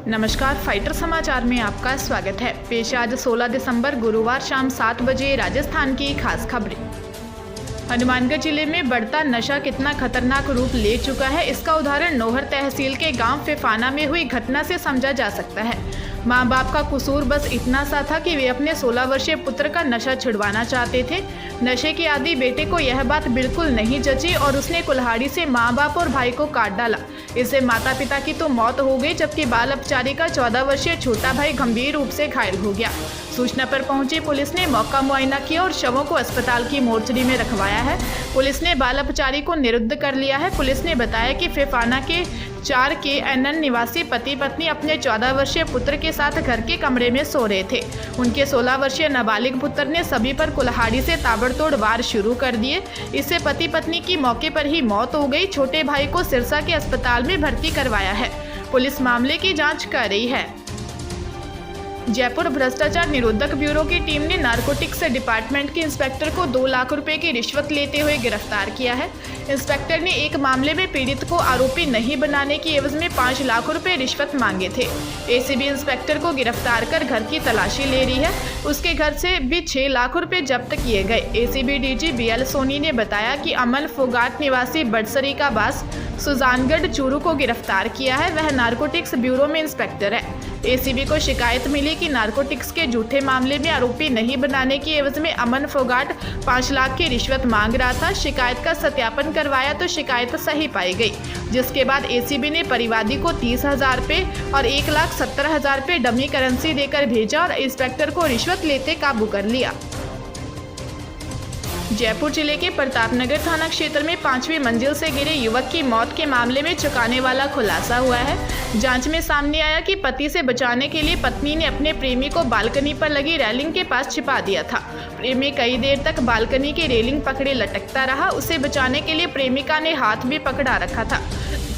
नमस्कार, फाइटर समाचार में आपका स्वागत है। पेश आज 16 दिसंबर गुरुवार शाम 7 बजे राजस्थान की खास खबरें। हनुमानगढ़ जिले में बढ़ता नशा कितना खतरनाक रूप ले चुका है, इसका उदाहरण नौहर तहसील के गांव फेफाना में हुई घटना से समझा जा सकता है। मां बाप का कसूर बस इतना सा था कि वे अपने 16 वर्षीय पुत्र का नशा छुड़वाना चाहते थे। नशे के आदी बेटे को यह बात बिल्कुल नहीं जची और उसने कुल्हाड़ी से मां बाप और भाई को काट डाला। इससे माता पिता की तो मौत हो गई, जबकि बाल अपचारी का 14 वर्षीय छोटा भाई गंभीर रूप से घायल हो गया। सूचना पर पहुंची पुलिस ने मौका मुआयना किया और शवों को अस्पताल की मोर्चरी में रखवाया है। पुलिस ने बाल अपचारी को निरुद्ध कर लिया है। पुलिस ने बताया कि फेफाना के 4 KNN निवासी पति पत्नी अपने 14 वर्षीय पुत्र के साथ घर के कमरे में सो रहे थे। उनके 16 वर्षीय नाबालिग पुत्र ने सभी पर कुल्हाड़ी से ताबड़तोड़ वार शुरू कर दिए। इससे पति पत्नी की मौके पर ही मौत हो गई। छोटे भाई को सिरसा के अस्पताल में भर्ती करवाया है। पुलिस मामले की जांच कर रही है। जयपुर भ्रष्टाचार निरोधक ब्यूरो की टीम ने नारकोटिक्स डिपार्टमेंट के इंस्पेक्टर को 2 लाख रुपए की रिश्वत लेते हुए गिरफ्तार किया है। इंस्पेक्टर ने एक मामले में पीड़ित को आरोपी नहीं बनाने की एवज में 5 लाख रुपए रिश्वत मांगे थे। एसीबी इंस्पेक्टर को गिरफ्तार कर घर की तलाशी ले रही है। उसके घर से भी 6 लाख रुपए जब्त किए गए। एसीबी डीजी BL सोनी ने बताया कि अमन फोगाट निवासी बड़सरी का बास सुजानगढ़ चूरू को गिरफ्तार किया है। वह नारकोटिक्स ब्यूरो में इंस्पेक्टर है। एसीबी को शिकायत मिली कि नारकोटिक्स के झूठे मामले में आरोपी नहीं बनाने की एवज में अमन फोगाट 5 लाख की रिश्वत मांग रहा था। शिकायत का सत्यापन करवाया तो शिकायत सही पाई गई, जिसके बाद एसीबी ने परिवादी को 30,000 रुपये और 1,70,000 रुपये डमी करेंसी देकर भेजा और इंस्पेक्टर को रिश्वत लेते काबू कर लिया। जयपुर जिले के प्रतापनगर थाना क्षेत्र में 5वीं मंजिल से गिरे युवक की मौत के मामले में चौंकाने वाला खुलासा हुआ है। जांच में सामने आया कि पति से बचाने के लिए पत्नी ने अपने प्रेमी को बालकनी पर लगी रेलिंग के पास छिपा दिया था। प्रेमी कई देर तक बालकनी की रेलिंग पकड़े लटकता रहा। उसे बचाने के लिए प्रेमिका ने हाथ भी पकड़ा रखा था।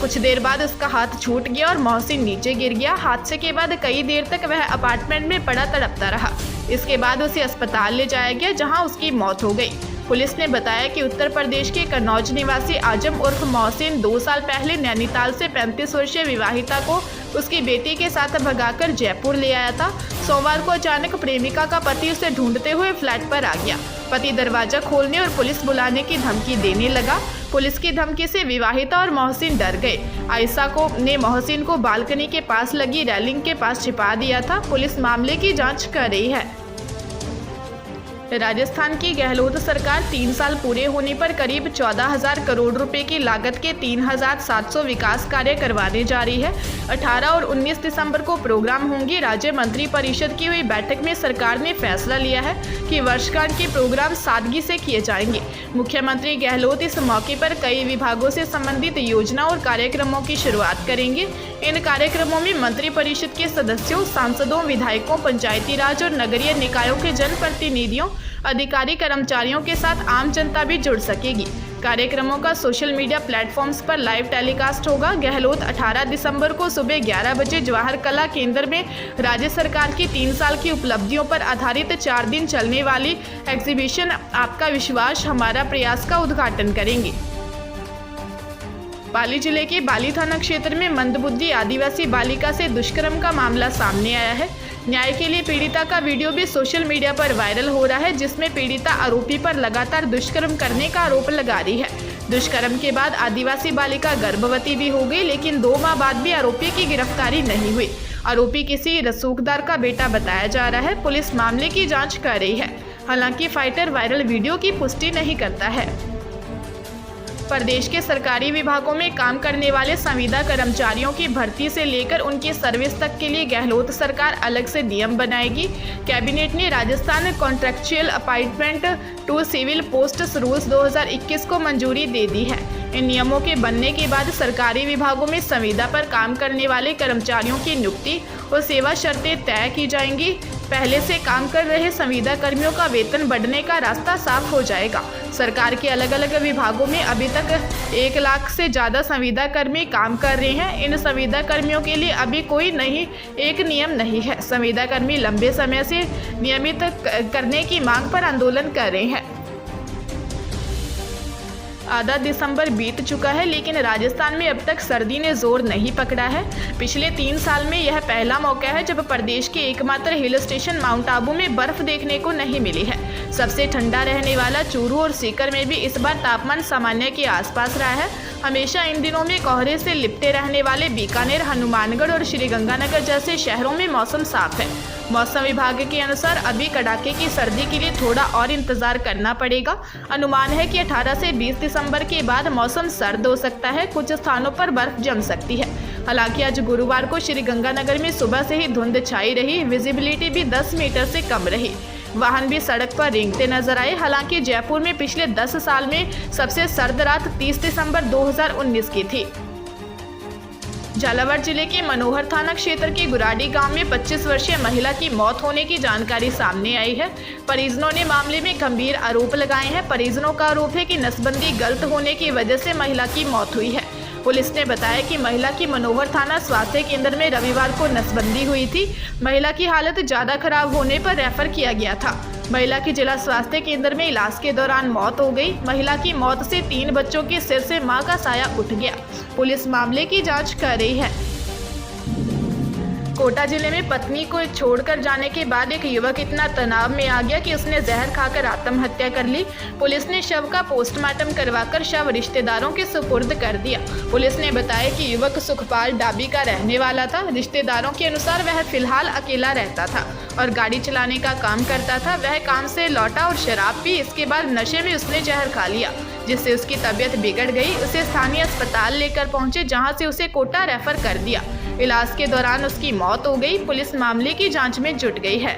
कुछ देर बाद उसका हाथ छूट गया और मोहसिन नीचे गिर गया। हादसे के बाद कई देर तक वह अपार्टमेंट में पड़ा तड़पता रहा। इसके बाद उसे अस्पताल ले जाया गया, जहां उसकी मौत हो गई। पुलिस ने बताया कि उत्तर प्रदेश के कन्नौज निवासी आजम उर्फ मोहसिन 2 साल पहले नैनीताल से 35 वर्षीय विवाहिता को उसकी बेटी के साथ भगाकर जयपुर ले आया था। सोमवार को अचानक प्रेमिका का पति उसे ढूंढते हुए फ्लैट पर आ गया। पति दरवाजा खोलने और पुलिस बुलाने की धमकी देने लगा। पुलिस की धमकी से विवाहिता और मोहसिन डर गए। आयशा ने मोहसिन को बालकनी के पास लगी रेलिंग के पास छिपा दिया था। पुलिस मामले की जाँच कर रही है। राजस्थान की गहलोत सरकार 3 साल पूरे होने पर करीब 14,000 करोड़ रुपए की लागत के 3,700 विकास कार्य करवाने जा रही है। 18 और 19 दिसंबर को प्रोग्राम होंगे। राज्य मंत्रिपरिषद की हुई बैठक में सरकार ने फैसला लिया है कि वर्षगांठ के प्रोग्राम सादगी से किए जाएंगे। मुख्यमंत्री गहलोत इस मौके पर कई विभागों से संबंधित योजना और कार्यक्रमों की शुरुआत करेंगे। इन कार्यक्रमों में मंत्रिपरिषद के सदस्यों, सांसदों, विधायकों, पंचायती राज और नगरीय निकायों के जनप्रतिनिधियों, अधिकारी, कर्मचारियों के साथ आम जनता भी जुड़ सकेगी। कार्यक्रमों का सोशल मीडिया प्लेटफॉर्म्स पर लाइव टेलीकास्ट होगा। गहलोत 18 दिसंबर को सुबह 11 बजे जवाहर कला केंद्र में राज्य सरकार की 3 साल की उपलब्धियों पर आधारित 4 दिन चलने वाली एग्जीबिशन आपका विश्वास हमारा प्रयास का उद्घाटन करेंगे। पाली जिले के बाली थाना क्षेत्र में मंदबुद्धि आदिवासी बालिका से दुष्कर्म का मामला सामने आया है। न्याय के लिए पीड़िता का वीडियो भी सोशल मीडिया पर वायरल हो रहा है, जिसमें पीड़िता आरोपी पर लगातार दुष्कर्म करने का आरोप लगा रही है। दुष्कर्म के बाद आदिवासी बालिका गर्भवती भी हो गई, लेकिन 2 माह बाद भी आरोपी की गिरफ्तारी नहीं हुई। आरोपी किसी रसूखदार का बेटा बताया जा रहा है। पुलिस मामले की जाँच कर रही है। हालांकि फाइटर वायरल वीडियो की पुष्टि नहीं करता है। प्रदेश के सरकारी विभागों में काम करने वाले संविदा कर्मचारियों की भर्ती से लेकर उनकी सर्विस तक के लिए गहलोत सरकार अलग से नियम बनाएगी। कैबिनेट ने Rajasthan contractual appointment to civil posts rules 2021 को मंजूरी दे दी है। इन नियमों के बनने के बाद सरकारी विभागों में संविदा पर काम करने वाले कर्मचारियों की नियुक्ति और सेवा शर्तें तय की जाएंगी। पहले से काम कर रहे संविदा कर्मियों का वेतन बढ़ने का रास्ता साफ हो जाएगा। सरकार के अलग अलग विभागों में अभी तक 1 लाख से ज़्यादा संविदा कर्मी काम कर रहे हैं। इन संविदा कर्मियों के लिए अभी कोई एक नियम नहीं है। संविदा कर्मी लंबे समय से नियमित करने की मांग पर आंदोलन कर रहे हैं। आधा दिसंबर बीत चुका है, लेकिन राजस्थान में अब तक सर्दी ने जोर नहीं पकड़ा है। पिछले 3 साल में यह पहला मौका है जब प्रदेश के एकमात्र हिल स्टेशन माउंट आबू में बर्फ देखने को नहीं मिली है। सबसे ठंडा रहने वाला चूरू और सीकर में भी इस बार तापमान सामान्य के आसपास रहा है। हमेशा इन दिनों में कोहरे से लिपटे रहने वाले बीकानेर, हनुमानगढ़ और श्रीगंगानगर जैसे शहरों में मौसम साफ है। मौसम विभाग के अनुसार अभी कड़ाके की सर्दी के लिए थोड़ा और इंतजार करना पड़ेगा। अनुमान है कि 18 से 20 दिसंबर के बाद मौसम सर्द हो सकता है। कुछ स्थानों पर बर्फ जम सकती है। हालांकि आज गुरुवार को श्रीगंगानगर में सुबह से ही धुंध छाई रही। विजिबिलिटी भी 10 मीटर से कम रही। वाहन भी सड़क पर रेंगते नजर आए। हालांकि जयपुर में पिछले 10 साल में सबसे सर्द रात 30 दिसंबर 2019 की थी। झालावाड़ जिले के मनोहर थाना क्षेत्र के गुराडी गांव में 25 वर्षीय महिला की मौत होने की जानकारी सामने आई है। परिजनों ने मामले में गंभीर आरोप लगाए हैं। परिजनों का आरोप है कि नसबंदी गलत होने की वजह से महिला की मौत हुई है। पुलिस ने बताया कि महिला की मनोहर थाना स्वास्थ्य केंद्र में रविवार को नसबंदी हुई थी। महिला की हालत ज्यादा खराब होने पर रेफर किया गया था। महिला की जिला स्वास्थ्य केंद्र में इलाज के दौरान मौत हो गई। महिला की मौत से 3 बच्चों के सिर से मां का साया उठ गया। पुलिस मामले की जांच कर रही है। कोटा जिले में पत्नी को छोड़कर जाने के बाद एक युवक इतना तनाव में आ गया कि उसने जहर खाकर आत्महत्या कर ली। पुलिस ने शव का पोस्टमार्टम करवाकर शव रिश्तेदारों के सुपुर्द कर दिया। पुलिस ने बताया कि युवक सुखपाल डाबी का रहने वाला था। रिश्तेदारों के अनुसार वह फिलहाल अकेला रहता था और गाड़ी चलाने का काम करता था। वह काम से लौटा और शराब पी। इसके बाद नशे में उसने जहर खा लिया, जिससे उसकी तबीयत बिगड़ गई। उसे स्थानीय अस्पताल लेकर पहुंचे, जहां से उसे कोटा रेफर कर दिया। इलाज के दौरान उसकी मौत हो गई। पुलिस मामले की जांच में जुट गई है।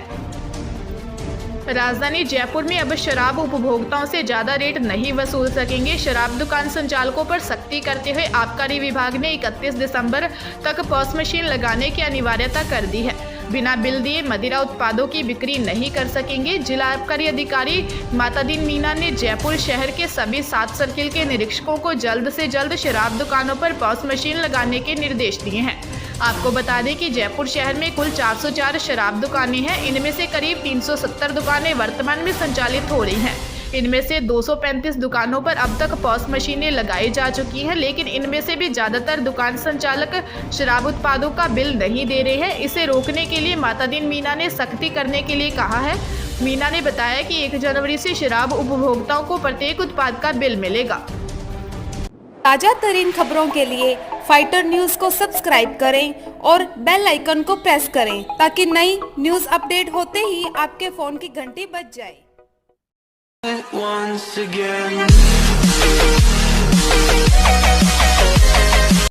राजधानी जयपुर में अब शराब उपभोक्ताओं से ज्यादा रेट नहीं वसूल सकेंगे। शराब दुकान संचालकों पर सख्ती करते हुए आबकारी विभाग ने 31 दिसंबर तक पॉस मशीन लगाने की अनिवार्यता कर दी है। बिना बिल दिए मदिरा उत्पादों की बिक्री नहीं कर सकेंगे। जिला आबकारी अधिकारी मातादीन मीना ने जयपुर शहर के सभी 7 सर्किल के निरीक्षकों को जल्द से जल्द शराब दुकानों पर पॉस मशीन लगाने के निर्देश दिए हैं। आपको बता दें कि जयपुर शहर में कुल 404 शराब दुकानें हैं। इनमें से करीब 370 दुकानें वर्तमान में संचालित हो रही हैं। इनमें से 235 दुकानों पर अब तक पॉस मशीनें लगाई जा चुकी हैं, लेकिन इनमें से भी ज़्यादातर दुकान संचालक शराब उत्पादों का बिल नहीं दे रहे हैं। इसे रोकने के लिए मातादीन मीना ने सख्ती करने के लिए कहा है। मीना ने बताया कि 1 जनवरी से शराब उपभोक्ताओं को प्रत्येक उत्पाद का बिल मिलेगा। ताजा तरीन खबरों के लिए फाइटर न्यूज को सब्सक्राइब करें और बेल आइकन को प्रेस करें ताकि नई न्यूज अपडेट होते ही आपके फोन की घंटी बज जाए। Once again